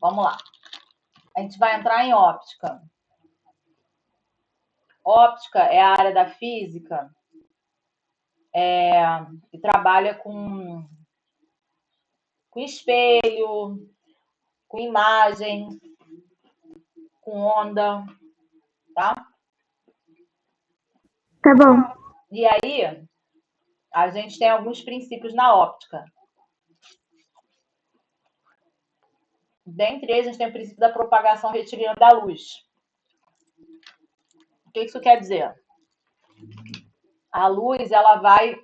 Vamos lá. A gente vai entrar em óptica. Óptica é a área da física que trabalha com espelho, com imagem, com onda, tá? Tá bom. E aí, a gente tem alguns princípios na óptica. Dentre eles, a gente tem o princípio da propagação retilínea da luz. O que isso quer dizer? A luz, ela vai...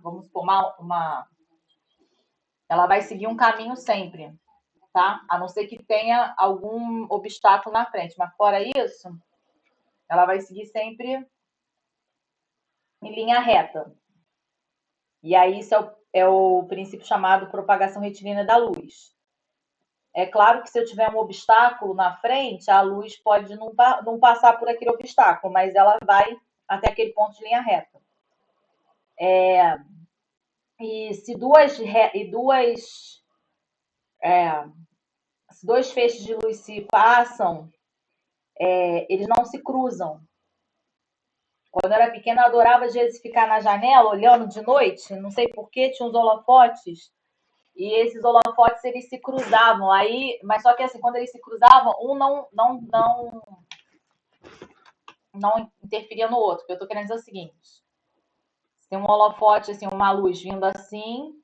vamos supor, ela vai seguir um caminho sempre, tá? A não ser que tenha algum obstáculo na frente. Mas fora isso, ela vai seguir sempre em linha reta. E aí, isso é o princípio chamado propagação retilínea da luz. É claro que se eu tiver um obstáculo na frente, a luz pode não passar por aquele obstáculo, mas ela vai até aquele ponto de linha reta. E se dois feixes de luz se passam, eles não se cruzam. Quando eu era pequena, eu adorava às vezes ficar na janela olhando de noite, não sei porquê, tinha uns holofotes, e esses holofotes eles se cruzavam. Aí, mas só que assim, quando eles se cruzavam, um não interferia no outro. Eu estou querendo dizer o seguinte: tem um holofote, assim, uma luz vindo assim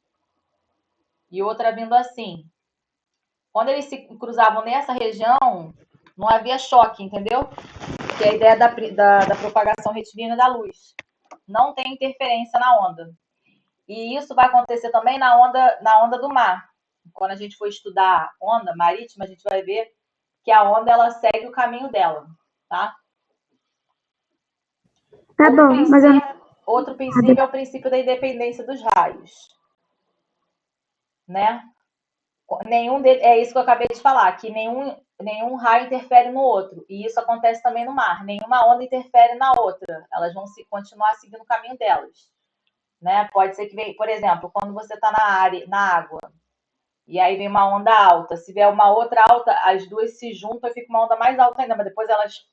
e outra vindo assim. Quando eles se cruzavam nessa região, não havia choque, entendeu? Que é a ideia da propagação retilínea da luz. Não tem interferência na onda. E isso vai acontecer também na onda do mar. Quando a gente for estudar onda marítima, a gente vai ver que a onda ela segue o caminho dela, tá? Tá bom, mas outro princípio é o princípio da independência dos raios, né? É isso que eu acabei de falar, que nenhum raio interfere no outro. E isso acontece também no mar. Nenhuma onda interfere na outra. Elas vão continuar seguindo o caminho delas. Né? Pode ser que venha, por exemplo, quando você está na água, e aí vem uma onda alta. Se vier uma outra alta, as duas se juntam e fica uma onda mais alta ainda, mas depois elas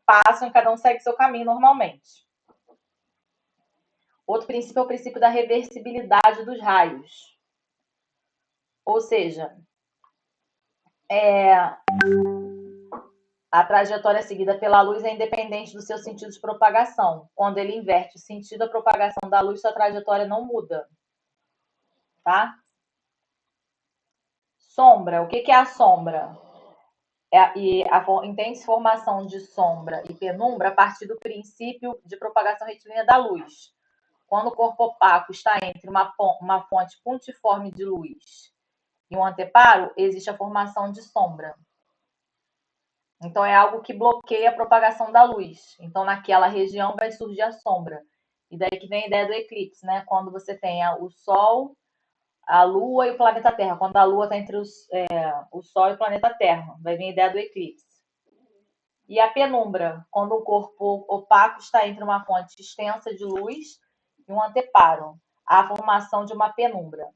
passam e cada um segue seu caminho normalmente. Outro princípio é o princípio da reversibilidade dos raios. Ou seja, a trajetória seguida pela luz é independente do seu sentido de propagação. Quando ele inverte o sentido da propagação da luz, sua trajetória não muda. Tá? Sombra. O que é a sombra? Entende-se formação de sombra e penumbra a partir do princípio de propagação retilínea da luz. Quando o corpo opaco está entre uma fonte pontiforme de luz e um anteparo, existe a formação de sombra. Então, é algo que bloqueia a propagação da luz. Então, naquela região vai surgir a sombra. E daí que vem a ideia do eclipse, né? Quando você tem o Sol, a Lua e o planeta Terra. Quando a Lua está entre o Sol e o planeta Terra. Vai vir a ideia do eclipse. E a penumbra, quando o corpo opaco está entre uma fonte extensa de luz e um anteparo. A formação de uma penumbra.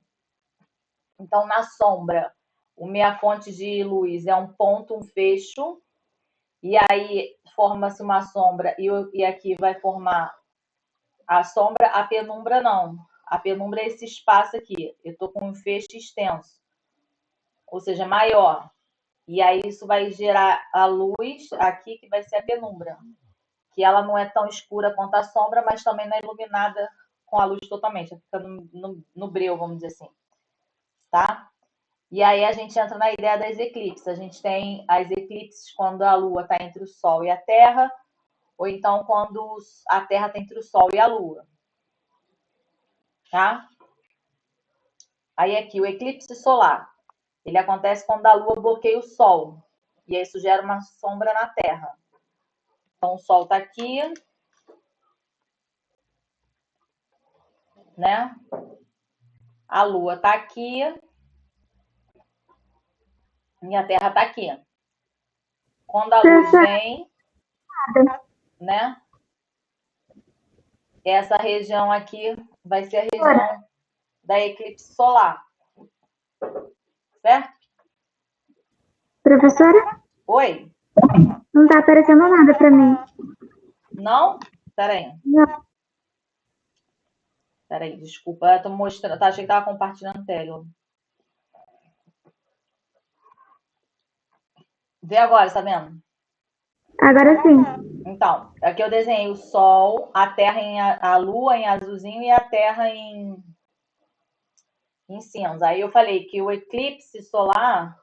Então, na sombra, minha fonte de luz é um ponto, um fecho, e aí forma-se uma sombra e aqui vai formar a sombra. A penumbra não. A penumbra é esse espaço aqui. Eu estou com um feixe extenso, ou seja, maior. E aí isso vai gerar a luz aqui, que vai ser a penumbra. Que ela não é tão escura quanto a sombra, mas também não é iluminada com a luz totalmente. Fica no breu, vamos dizer assim. Tá? E aí a gente entra na ideia das eclipses. A gente tem as eclipses quando a Lua está entre o Sol e a Terra, ou então quando a Terra está entre o Sol e a Lua. Tá? Aí aqui, o eclipse solar. Ele acontece quando a Lua bloqueia o Sol. E aí isso gera uma sombra na Terra. Então o Sol está aqui, né? A Lua está aqui e a Terra está aqui. Quando a luz vem, né? Essa região aqui vai ser a região da eclipse solar. Certo? Professora, Oi? não tá aparecendo nada pra mim. Não? Peraí. Não. Peraí, desculpa. Eu tô mostrando. Tá, achei que tava compartilhando tela. Vê agora, tá vendo? Agora sim. Então, aqui eu desenhei o Sol, a Terra a Lua em azulzinho e a Terra em cinza. Aí eu falei que o eclipse solar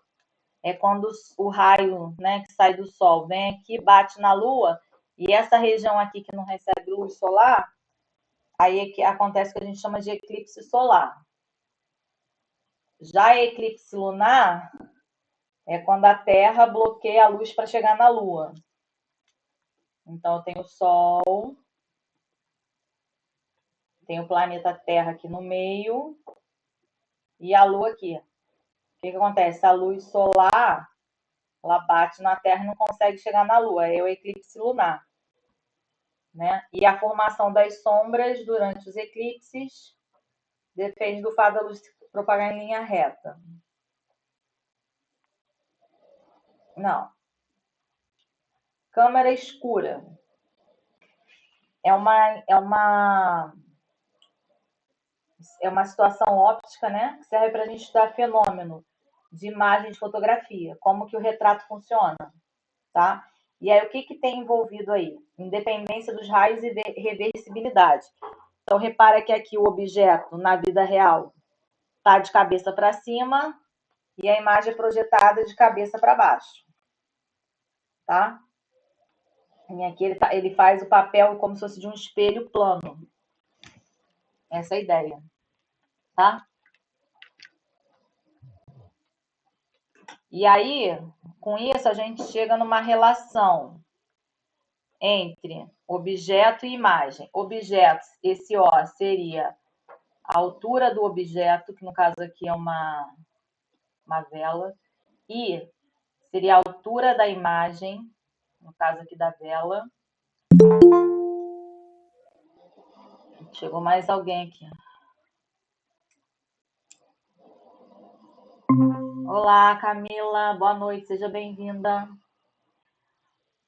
é quando o raio, né, que sai do Sol vem aqui, bate na Lua, e essa região aqui que não recebe luz solar, aí é que acontece o que a gente chama de eclipse solar. Já eclipse lunar é quando a Terra bloqueia a luz para chegar na Lua. Então, eu tenho o Sol, tenho o planeta Terra aqui no meio e a Lua aqui. O que acontece? A luz solar, ela bate na Terra e não consegue chegar na Lua. É o eclipse lunar. Né? E a formação das sombras durante os eclipses depende do fato da luz propagar em linha reta. Não. Câmara escura. É uma situação óptica, né? Que serve para a gente estudar fenômeno de imagem de fotografia, como que o retrato funciona, tá? E aí, o que tem envolvido aí? Independência dos raios e reversibilidade. Então, repara que aqui o objeto, na vida real, está de cabeça para cima e a imagem é projetada de cabeça para baixo, tá? E aqui ele faz o papel como se fosse de um espelho plano. Essa é a ideia, tá? E aí, com isso, a gente chega numa relação entre objeto e imagem. Objetos, esse O seria a altura do objeto, que no caso aqui é uma vela, e seria a altura da imagem, no caso aqui da vela. Chegou mais alguém aqui. Olá, Camila. Boa noite, seja bem-vinda.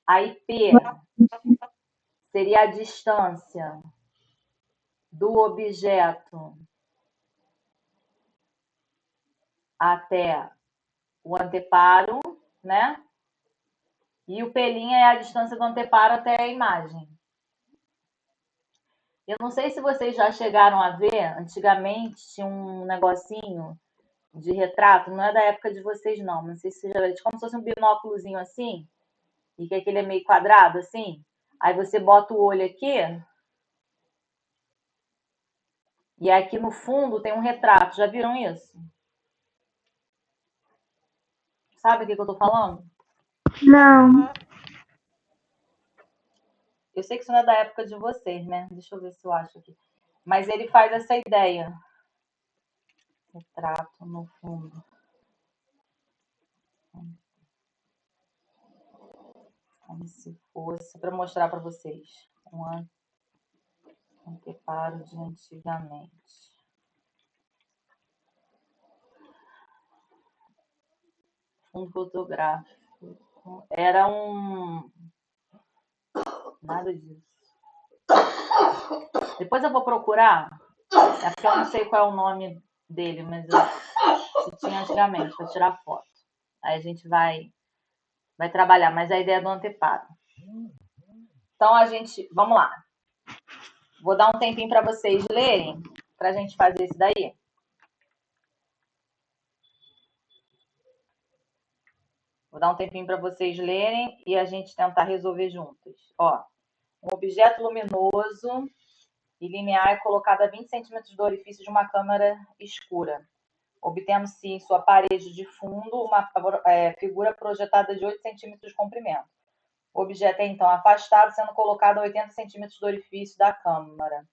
A IP seria a distância do objeto até o anteparo, né? E o P' é a distância do anteparo até a imagem. Eu não sei se vocês já chegaram a ver, antigamente tinha um negocinho de retrato, não é da época de vocês não sei se vocês já viram, como se fosse um binóculozinho assim, e que aquele é meio quadrado assim, aí você bota o olho aqui, e aqui no fundo tem um retrato, já viram isso? Sabe o que eu tô falando? Não. Eu sei que isso não é da época de vocês, né? Deixa eu ver se eu acho aqui. Mas ele faz essa ideia. Retrato no fundo. Como se fosse para mostrar para vocês um anteparo de antigamente. Fundo fotográfico. Era um. Nada disso. Depois eu vou procurar. É porque eu não sei qual é o nome dele, mas se tinha antigamente para tirar foto. Aí a gente vai trabalhar, mas a ideia é do anteparo. Então a gente, vamos lá. Vou dar um tempinho para vocês lerem, para a gente fazer isso daí. Vou dar um tempinho para vocês lerem e a gente tentar resolver juntos. Ó, um objeto luminoso e linear é colocado a 20 centímetros do orifício de uma câmara escura, obtendo-se em sua parede de fundo uma figura projetada de 8 centímetros de comprimento. O objeto é então afastado, sendo colocado a 80 centímetros do orifício da câmara.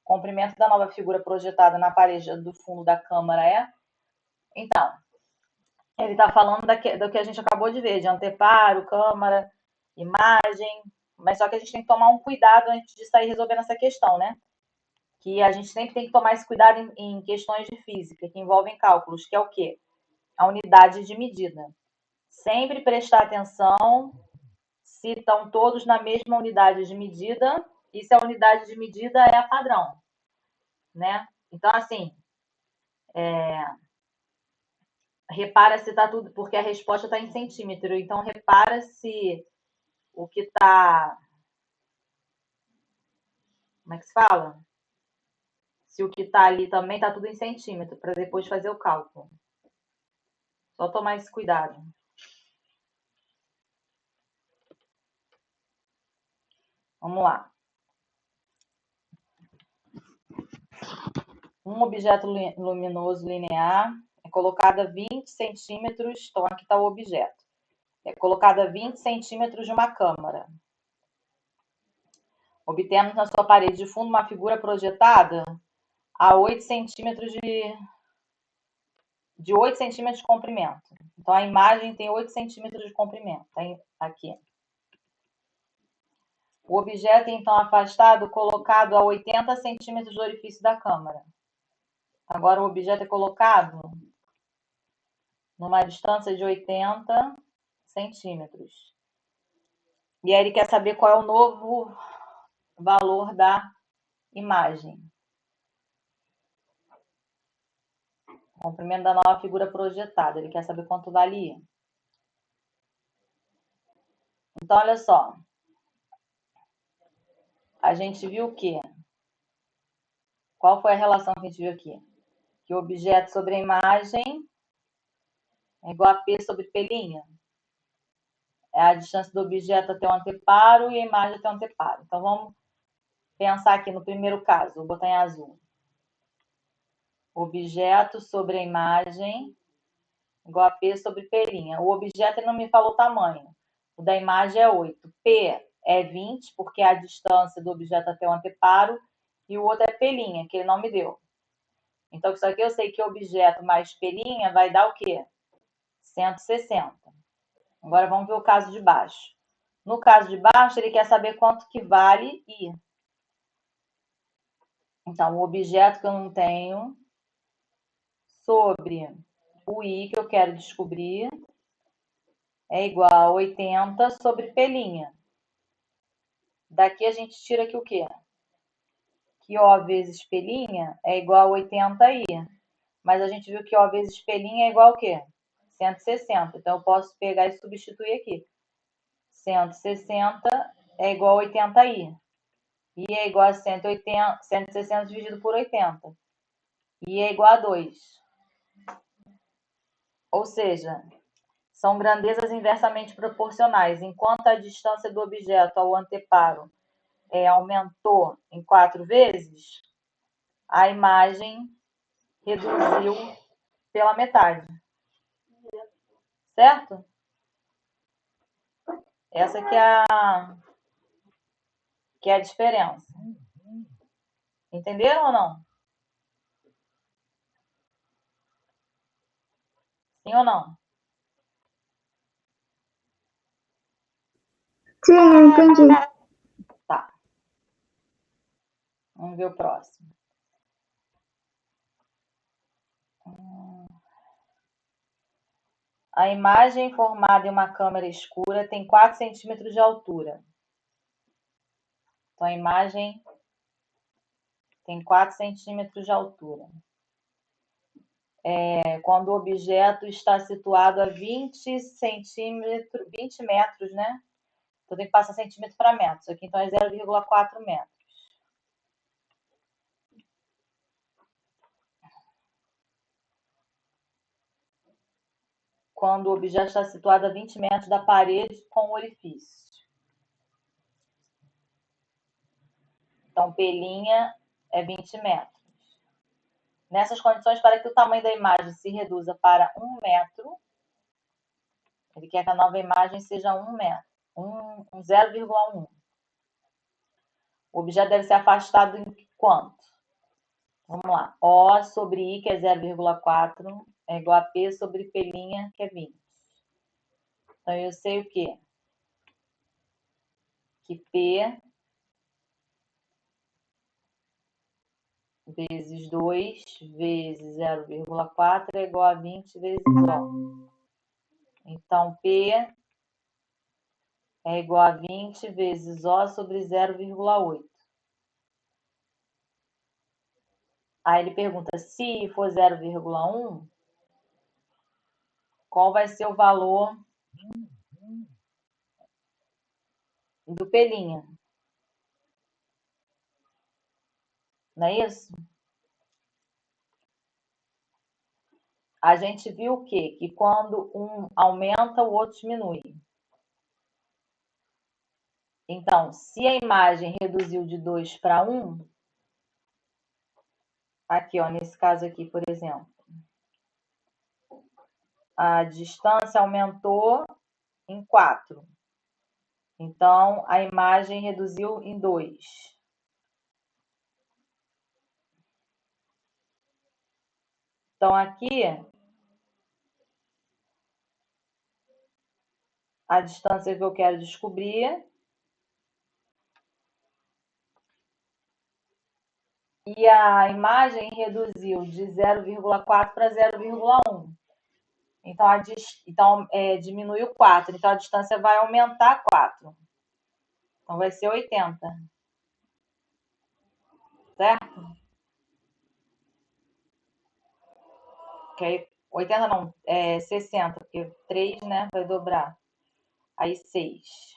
O comprimento da nova figura projetada na parede do fundo da câmara é... Então, ele está falando do que a gente acabou de ver, de anteparo, câmara, imagem, mas só que a gente tem que tomar um cuidado antes de sair resolvendo essa questão, né? Que a gente sempre tem que tomar esse cuidado em questões de física, que envolvem cálculos, que é o quê? A unidade de medida. Sempre prestar atenção se estão todos na mesma unidade de medida e se a unidade de medida é a padrão, né? Então, assim, repara se está tudo, porque a resposta está em centímetro, então repara se o que está... Como é que se fala? Se o que está ali também está tudo em centímetro, para depois fazer o cálculo. Só tomar esse cuidado. Vamos lá. Um objeto luminoso linear é colocado a 20 centímetros, então aqui está o objeto. É colocado a 20 centímetros de uma câmara. Obtemos na sua parede de fundo uma figura projetada a 8 centímetros de 8 centímetros de comprimento. Então, a imagem tem 8 centímetros de comprimento. Tem aqui. O objeto, então, afastado, colocado a 80 centímetros do orifício da câmara. Agora, o objeto é colocado numa distância de 80 centímetros. E aí ele quer saber qual é o novo valor da imagem. O comprimento da nova figura projetada. Ele quer saber quanto valia. Então, olha só. A gente viu o quê? Qual foi a relação que a gente viu aqui? Que o objeto sobre a imagem é igual a P sobre P'. É a distância do objeto até o anteparo e a imagem até o anteparo. Então, vamos pensar aqui no primeiro caso. Vou botar em azul. Objeto sobre a imagem igual a P sobre P'. O objeto ele não me falou o tamanho. O da imagem é 8. P é 20, porque é a distância do objeto até o anteparo. E o outro é P', que ele não me deu. Então, isso aqui eu sei que objeto mais P' vai dar o quê? 160. Agora, vamos ver o caso de baixo. No caso de baixo, ele quer saber quanto que vale I. Então, o objeto que eu não tenho sobre o I que eu quero descobrir é igual a 80 sobre P'. Daqui a gente tira aqui o quê? Que O vezes P' é igual a 80I. Mas a gente viu que O vezes P' é igual a quê? 160. Então, eu posso pegar e substituir aqui. 160 é igual a 80I. I é igual a 180, 160 dividido por 80. I é igual a 2. Ou seja, são grandezas inversamente proporcionais. Enquanto a distância do objeto ao anteparo aumentou em 4 vezes, a imagem reduziu pela metade. Certo? Essa que é a diferença. Entenderam ou não? Sim ou não? Sim, eu entendi. Tá. Vamos ver o próximo. A imagem formada em uma câmera escura tem 4 centímetros de altura. Então, a imagem tem 4 centímetros de altura. Quando o objeto está situado a 20 centímetros, 20 metros, né? Então, tem que passar centímetro para metros. Aqui, então, é 0,4 metros. Quando o objeto está situado a 20 metros da parede com o orifício. Então, P' é 20 metros. Nessas condições, para que o tamanho da imagem se reduza para 1 metro, ele quer que a nova imagem seja 1 metro, 0,1. O objeto deve ser afastado em quanto? Vamos lá. O sobre I, que é 0,4, é igual a P sobre P', que é 20. Então, eu sei o quê? Que P vezes 2 vezes 0,4 é igual a 20 vezes O. Então, P é igual a 20 vezes O sobre 0,8. Aí ele pergunta, se for 0,1, qual vai ser o valor do P'? Não é isso? A gente viu o quê? Que quando um aumenta, o outro diminui. Então, se a imagem reduziu de 2 para 1, aqui, ó, nesse caso aqui, por exemplo, a distância aumentou em 4. Então, a imagem reduziu em 2. Então, aqui, a distância que eu quero descobrir. E a imagem reduziu de 0,4 para 0,1. Então, diminuiu 4. Então, a distância vai aumentar 4. Então, vai ser 80. Certo? Que aí, 80 não, 60, porque 3, né, vai dobrar. Aí, 6.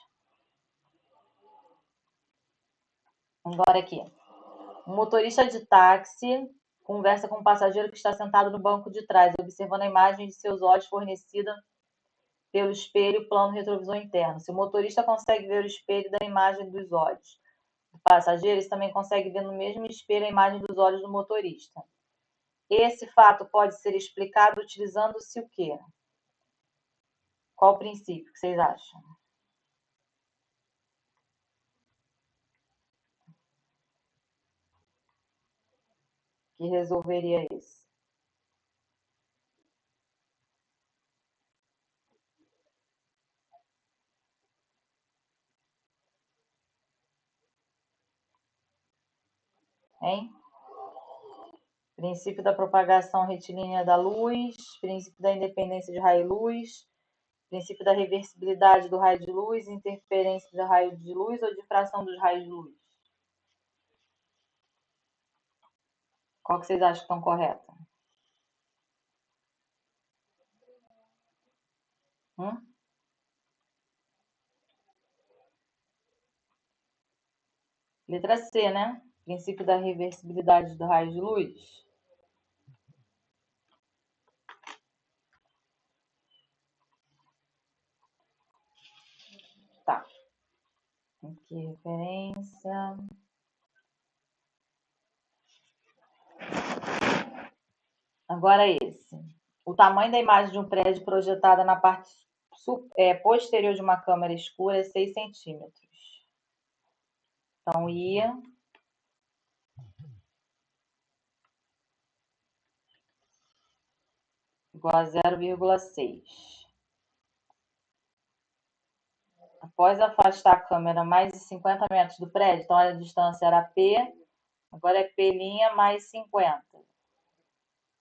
Agora aqui. Um motorista de táxi conversa com um passageiro que está sentado no banco de trás, observando a imagem de seus olhos fornecida pelo espelho plano retrovisor interno. Se o motorista consegue ver o espelho da imagem dos olhos do passageiro, ele também consegue ver no mesmo espelho a imagem dos olhos do motorista. Esse fato pode ser explicado utilizando-se o quê? Qual o princípio que vocês acham? Que resolveria isso? Hein? Princípio da propagação retilínea da luz, princípio da independência de raio e luz, princípio da reversibilidade do raio de luz, interferência do raio de luz ou difração dos raios de luz? Qual que vocês acham que estão correta? Letra C, né? Princípio da reversibilidade do raio de luz. Tá. Aqui, referência. Agora esse. O tamanho da imagem de um prédio projetada na parte posterior de uma câmera escura é 6 centímetros. Então, I igual a 0,6. Após afastar a câmera mais de 50 metros do prédio, então a distância era P, agora é P' mais 50.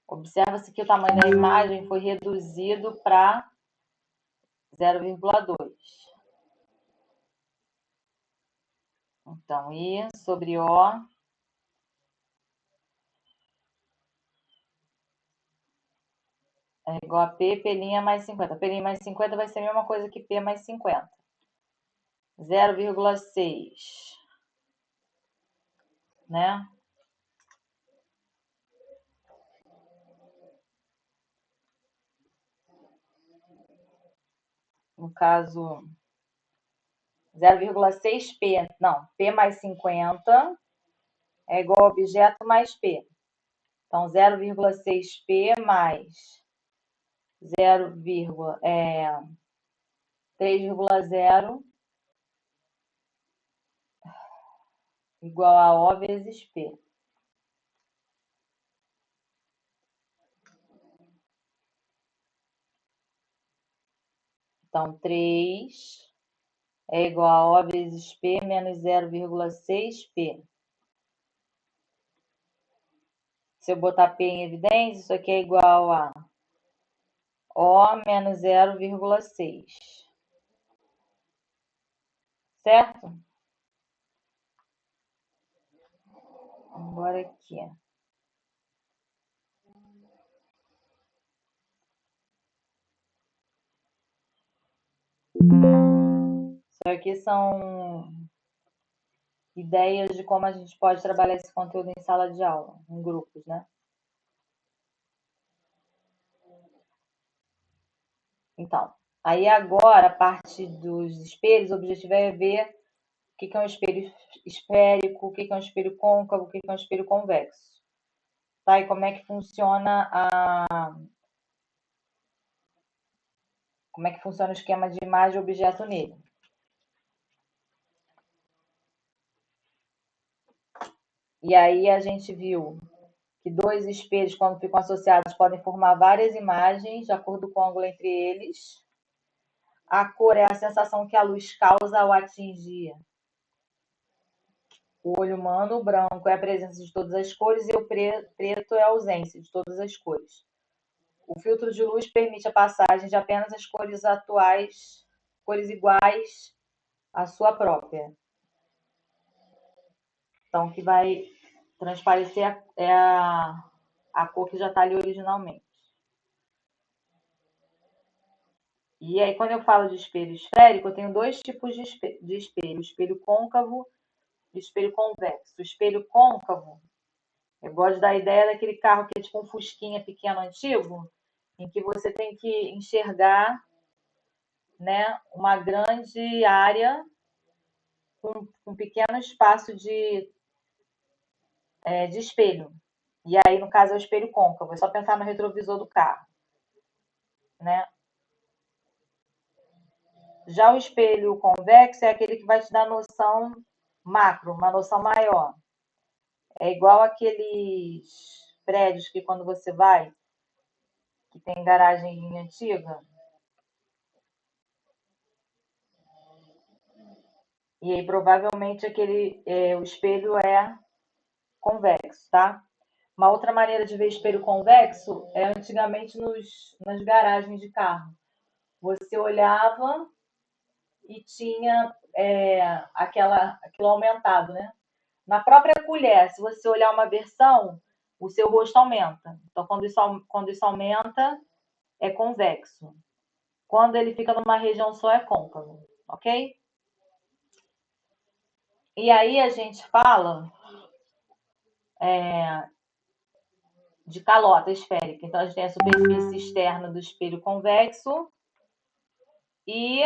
Observa-se que o tamanho da imagem foi reduzido para 0,2. Então, I sobre O é igual a P' mais 50. P' mais 50 vai ser a mesma coisa que P mais 50. 0,6. Né? No caso, 0,6P. Não, P mais 50 é igual a objeto mais P. Então, 0,6P mais 3,0 igual a O vezes P. Então, 3 é igual a O vezes P menos 0,6P. Se eu botar P em evidência, isso aqui é igual a O menos 0,6. Certo? Agora aqui. Isso aqui são ideias de como a gente pode trabalhar esse conteúdo em sala de aula, em grupos, né? Então, aí agora, a parte dos espelhos, o objetivo é ver o que é um espelho esférico, o que é um espelho côncavo, o que é um espelho convexo. Tá? E como é que funciona como é que funciona o esquema de imagem e objeto nele. E aí a gente viu que dois espelhos, quando ficam associados, podem formar várias imagens, de acordo com o ângulo entre eles. A cor é a sensação que a luz causa ao atingir o olho humano, o branco é a presença de todas as cores e o preto é a ausência de todas as cores. O filtro de luz permite a passagem de apenas as cores atuais, cores iguais à sua própria. Então, o que vai transparecer é a cor que já está ali originalmente. E aí, quando eu falo de espelho esférico, eu tenho dois tipos de espelho: o espelho côncavo e o espelho convexo. O espelho côncavo, eu gosto da ideia daquele carro que é tipo um fusquinha pequeno antigo, em que você tem que enxergar, né, uma grande área com um pequeno espaço de espelho. E aí, no caso, é o espelho côncavo. É só pensar no retrovisor do carro, né? Já o espelho convexo é aquele que vai te dar noção macro, uma noção maior. É igual aqueles prédios que quando você vai, que tem garagem antiga, e aí provavelmente o espelho é convexo, tá? Uma outra maneira de ver espelho convexo é antigamente nas garagens de carro. Você olhava e tinha aquilo aumentado, né? Na própria colher, se você olhar uma versão, o seu rosto aumenta. Então, quando isso aumenta, é convexo. Quando ele fica numa região só, é côncavo, ok? E aí a gente fala de calota esférica. Então, a gente tem a superfície externa do espelho convexo e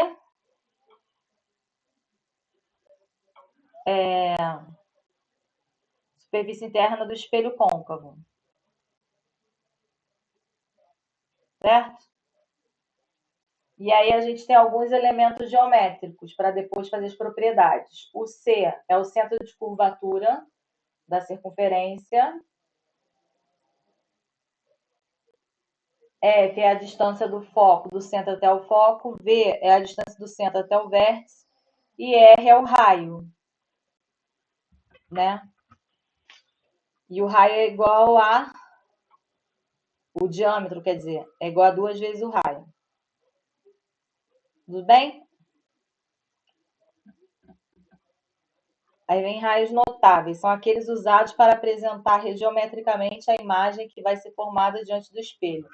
superfície interna do espelho côncavo. Certo? E aí a gente tem alguns elementos geométricos para depois fazer as propriedades. O C é o centro de curvatura da circunferência. F é a distância do foco, do centro até o foco. V é a distância do centro até o vértice. E R é o raio, né? E o raio é igual o diâmetro, quer dizer, é igual a 2 vezes o raio. Tudo bem? Aí vem raios notáveis, são aqueles usados para apresentar geometricamente a imagem que vai ser formada diante do espelho.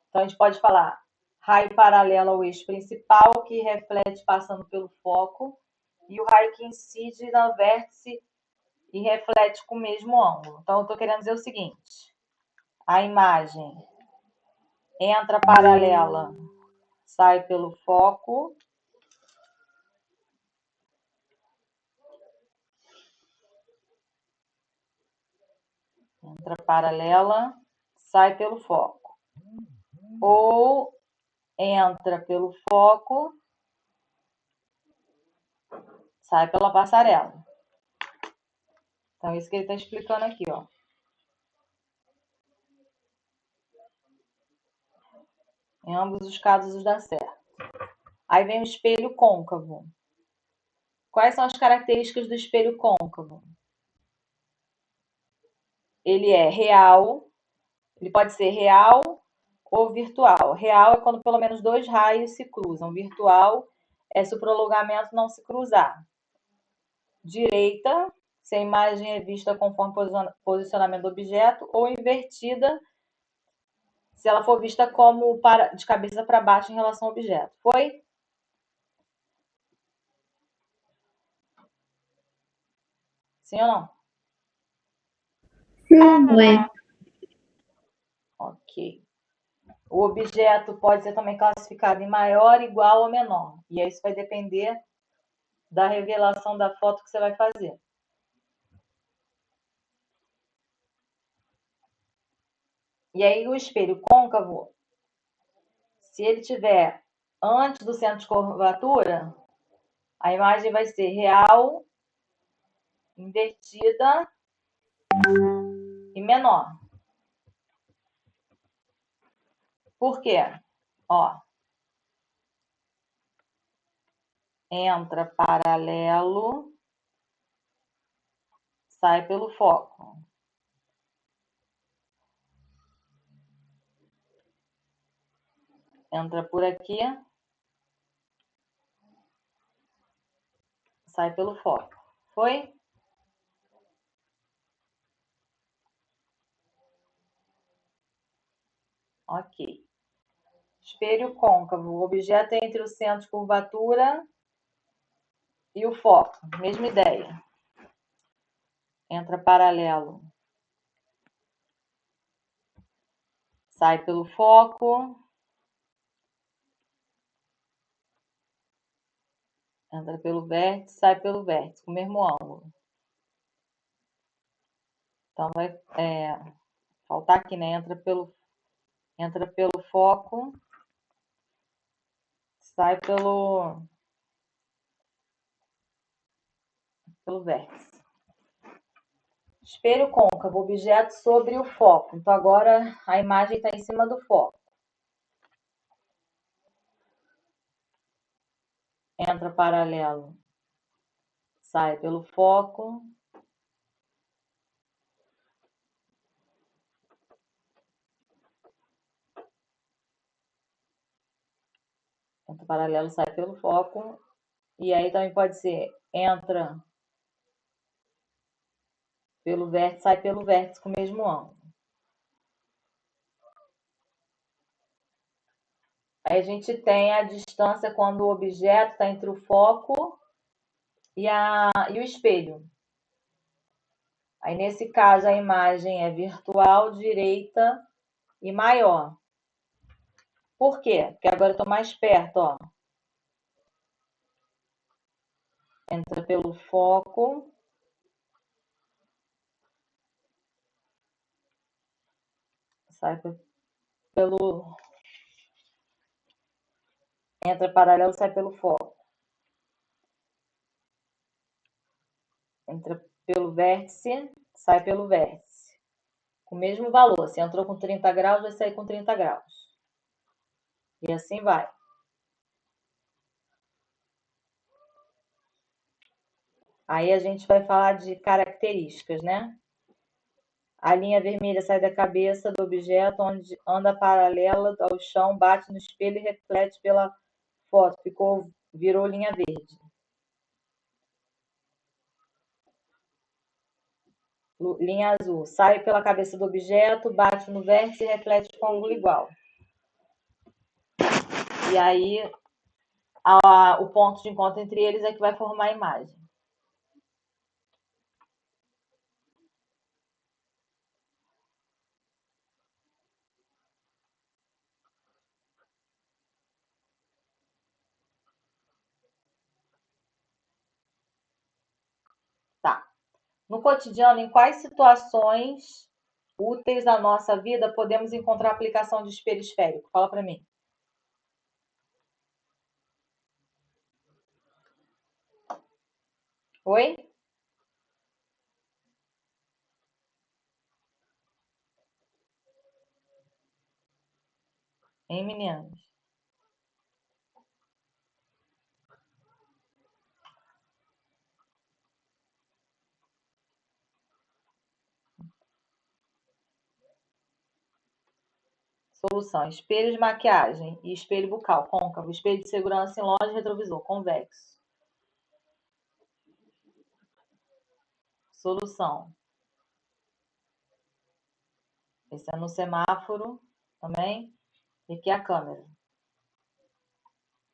Então, a gente pode falar raio paralelo ao eixo principal, que reflete passando pelo foco, e o raio que incide no vértice e reflete com o mesmo ângulo. Então, eu estou querendo dizer o seguinte: a imagem entra paralela, sai pelo foco, entra paralela, sai pelo foco. Ou entra pelo foco, sai pela passarela. Então, isso que ele está explicando aqui, ó. Em ambos os casos dá certo. Aí vem o espelho côncavo. Quais são as características do espelho côncavo? Ele é real, ele pode ser real ou virtual. Real é quando pelo menos dois raios se cruzam. Virtual é se o prolongamento não se cruzar. Direita, se a imagem é vista conforme posicionamento do objeto, ou invertida, se ela for vista como de cabeça para baixo em relação ao objeto. Foi? Sim ou não? Sim. Foi. Ok. O objeto pode ser também classificado em maior, igual ou menor. E isso vai depender da revelação da foto que você vai fazer. E aí o espelho côncavo, se ele tiver antes do centro de curvatura, a imagem vai ser real, invertida e menor. Por quê? Ó, entra paralelo, sai pelo foco. Entra por aqui, sai pelo foco. Foi? Ok. Espelho côncavo. O objeto é entre o centro de curvatura e o foco. Mesma ideia. Entra paralelo. Sai pelo foco. Entra pelo vértice, sai pelo vértice, com o mesmo ângulo. Então, vai faltar aqui, né? Entra pelo foco, sai pelo vértice. Espelho côncavo, objeto sobre o foco. Então, agora a imagem está em cima do foco. Entra paralelo, sai pelo foco. Entra paralelo, sai pelo foco. E aí também pode ser, entra pelo vértice, sai pelo vértice com o mesmo ângulo. Aí a gente tem a distância quando o objeto está entre o foco e o espelho. Aí, nesse caso, a imagem é virtual, direita e maior. Por quê? Porque agora eu estou mais perto, ó. Entra pelo foco. Sai pelo... Entra paralelo, sai pelo foco. Entra pelo vértice, sai pelo vértice. Com o mesmo valor. Se entrou com 30 graus, vai sair com 30 graus. E assim vai. Aí a gente vai falar de características, né? A linha vermelha sai da cabeça do objeto, onde anda paralela ao chão, bate no espelho e reflete pela foto. Virou linha verde. Linha azul. Sai pela cabeça do objeto, bate no vértice e reflete com ângulo igual. E aí, o ponto de encontro entre eles é que vai formar a imagem. Tá. No cotidiano, em quais situações úteis à nossa vida podemos encontrar a aplicação de espelho esférico? Fala para mim. Oi? Hein, meninos? Solução: espelho de maquiagem e espelho bucal côncavo, espelho de segurança em loja e retrovisor convexo. Solução: esse é no semáforo também, e aqui é a câmera.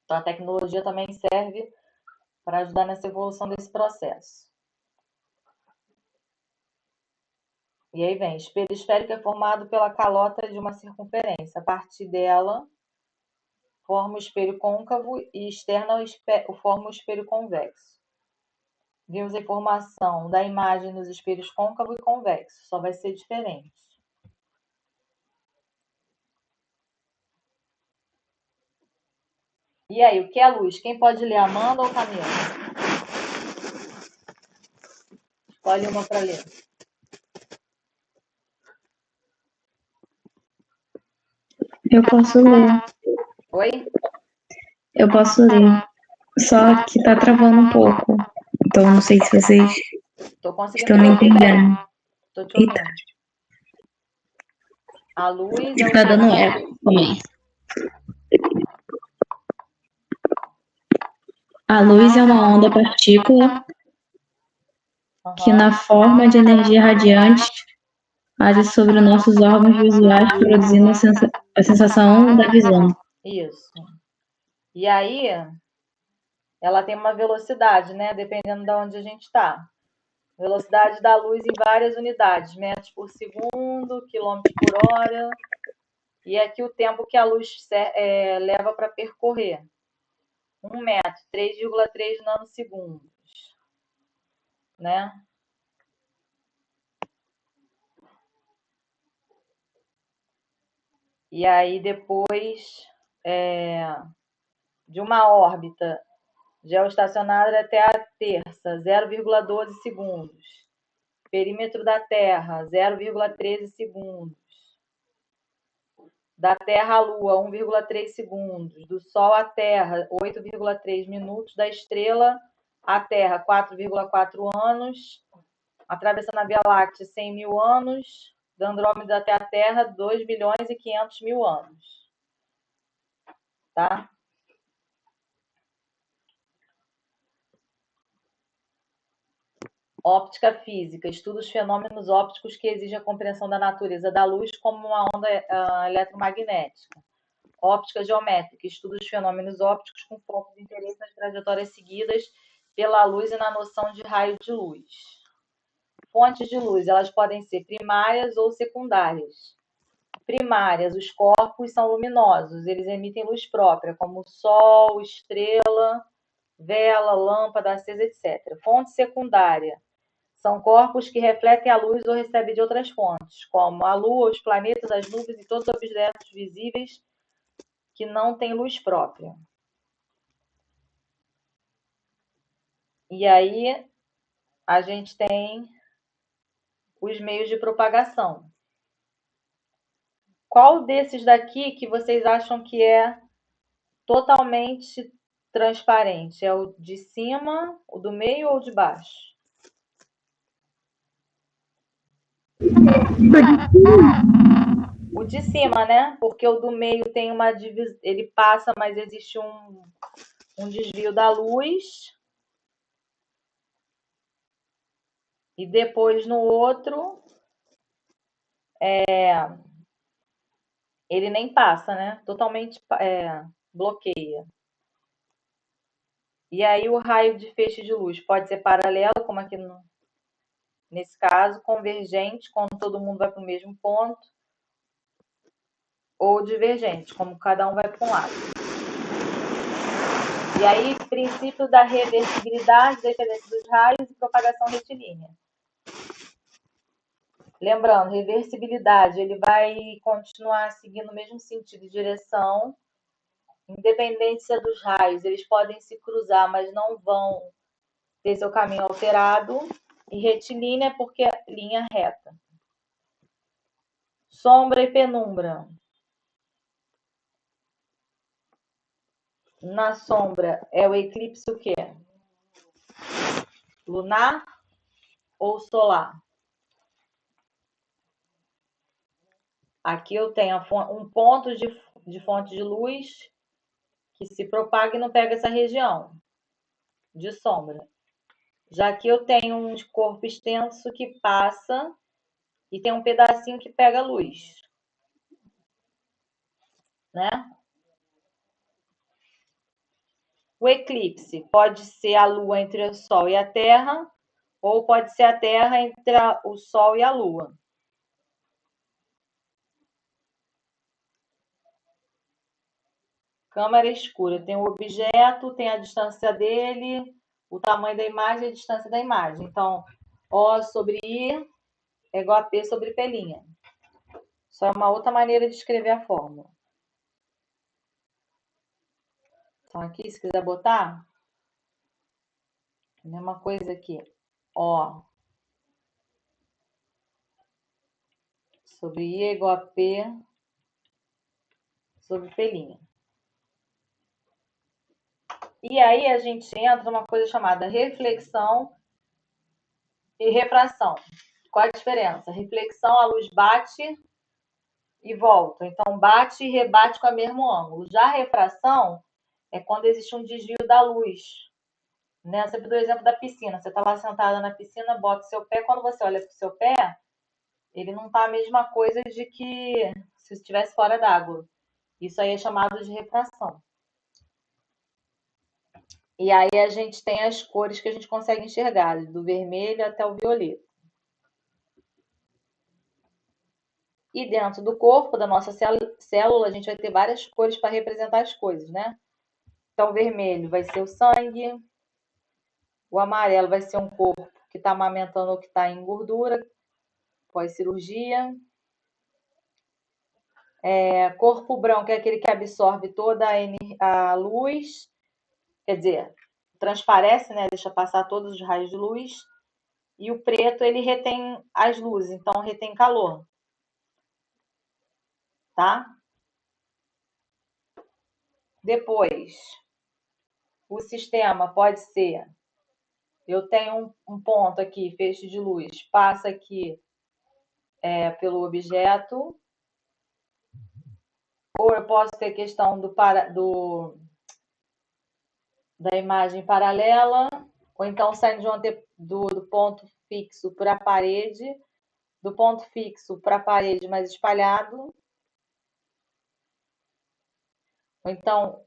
Então a tecnologia também serve para ajudar nessa evolução desse processo. E aí vem, espelho esférico é formado pela calota de uma circunferência. A partir dela, forma o espelho côncavo e externa forma o espelho convexo. Vimos a informação da imagem nos espelhos côncavo e convexo, só vai ser diferente. E aí, o que é luz? Quem pode ler, Amanda ou Camila? Escolhe uma para ler. Eu posso ler. Oi? Eu posso ler. Só que tá travando um pouco. Então não sei se vocês Tô conseguindo estão te me ouvir bem. entendendo. Tô te ouvindo. Eita, A luz é o tá quê? dando eco também. A luz é uma onda partícula que, na forma de energia radiante, age sobre nossos órgãos visuais, produzindo a sensação da visão. Isso. E aí, ela tem uma velocidade, né? Dependendo de onde a gente está. Velocidade da luz em várias unidades, metros por segundo, quilômetros por hora. E aqui o tempo que a luz leva para percorrer. 1 metro, 3,3 nanosegundos. Né? E aí depois de uma órbita geoestacionária até a terça, 0,12 segundos. Perímetro da Terra, 0,13 segundos. Da Terra à Lua, 1,3 segundos. Do Sol à Terra, 8,3 minutos. Da estrela à Terra, 4,4 anos. Atravessando a Via Láctea, 100 mil anos. Da Andrômeda até a Terra, 2 milhões e 500 mil anos. Tá? Óptica física, estuda os fenômenos ópticos que exigem a compreensão da natureza da luz como uma onda eletromagnética. Óptica geométrica, estuda os fenômenos ópticos com foco de interesse nas trajetórias seguidas pela luz e na noção de raio de luz. Fontes de luz, elas podem ser primárias ou secundárias. Primárias, os corpos são luminosos, eles emitem luz própria, como sol, estrela, vela, lâmpada acesa, etc. Fonte secundária, são corpos que refletem a luz ou recebem de outras fontes, como a Lua, os planetas, as nuvens e todos os objetos visíveis que não têm luz própria. E aí a gente tem os meios de propagação. Qual desses daqui que vocês acham que é totalmente transparente? É o de cima, o do meio ou o de baixo? O de cima, né? Porque o do meio tem uma divisão, ele passa, mas existe um desvio da luz. E depois no outro, ele nem passa, né? Totalmente bloqueia. E aí o raio de feixe de luz pode ser paralelo, como aqui nesse caso, convergente, quando todo mundo vai para o mesmo ponto, ou divergente, como cada um vai para um lado. E aí, princípio da reversibilidade, dependência dos raios e propagação retilínea. Lembrando, reversibilidade, ele vai continuar seguindo o mesmo sentido e direção, independência dos raios, eles podem se cruzar, mas não vão ter seu caminho alterado. E retilínea porque é linha reta. Sombra e penumbra. Na sombra é o eclipse o quê? Lunar ou solar? Aqui eu tenho um ponto de fonte de luz que se propaga e não pega essa região de sombra. Já aqui eu tenho um corpo extenso que passa e tem um pedacinho que pega luz, né? O eclipse pode ser a Lua entre o Sol e a Terra, ou pode ser a Terra entre o Sol e a Lua. Câmera escura. Tem o objeto, tem a distância dele, o tamanho da imagem e a distância da imagem. Então, O sobre I é igual a P sobre P'. Só é uma outra maneira de escrever a fórmula. Então, aqui, se quiser botar, mesma coisa aqui. O sobre I é igual a P sobre P'. E aí a gente entra numa coisa chamada reflexão e refração. Qual a diferença? Reflexão, a luz bate e volta. Então, bate e rebate com o mesmo ângulo. Já a refração é quando existe um desvio da luz. Né? Sempre do exemplo da piscina. Você está lá sentada na piscina, bota o seu pé. Quando você olha para o seu pé, ele não está a mesma coisa de que se estivesse fora d'água. Isso aí é chamado de refração. E aí a gente tem as cores que a gente consegue enxergar, do vermelho até o violeta. E dentro do corpo da nossa célula, a gente vai ter várias cores para representar as coisas, né? Então, o vermelho vai ser o sangue, o amarelo vai ser um corpo que está amamentando ou que está em gordura, pós-cirurgia. Corpo branco é aquele que absorve toda a luz, quer dizer, transparece, né? Deixa passar todos os raios de luz. E o preto, ele retém as luzes, então retém calor. Tá? Depois, o sistema pode ser, eu tenho um ponto aqui, feixe de luz, passa aqui pelo objeto, ou eu posso ter questão da imagem paralela, ou então saindo do ponto fixo para a parede, do ponto fixo para a parede mais espalhado, ou então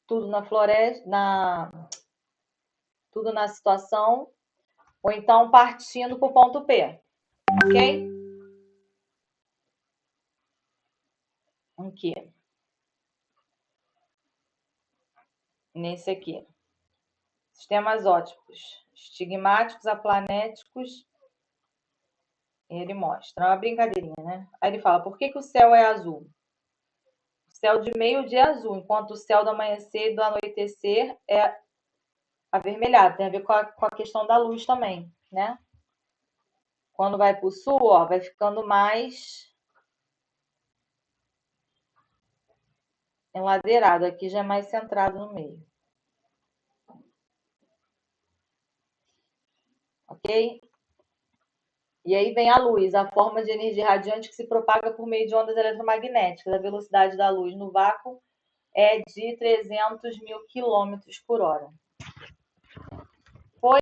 tudo na floresta, tudo na situação, ou então partindo para o ponto P, ok? Aqui. Nesse aqui. Sistemas ópticos, estigmáticos, aplanéticos. Ele mostra. É uma brincadeirinha, né? Aí ele fala, por que o céu é azul? O céu de meio-dia é azul, enquanto o céu do amanhecer e do anoitecer é avermelhado. Tem a ver com a questão da luz também, né? Quando vai para o sul, ó, vai ficando mais enladeirado. Aqui já é mais centrado no meio. Ok? E aí vem a luz, a forma de energia radiante que se propaga por meio de ondas eletromagnéticas. A velocidade da luz no vácuo é de 300.000 km/h.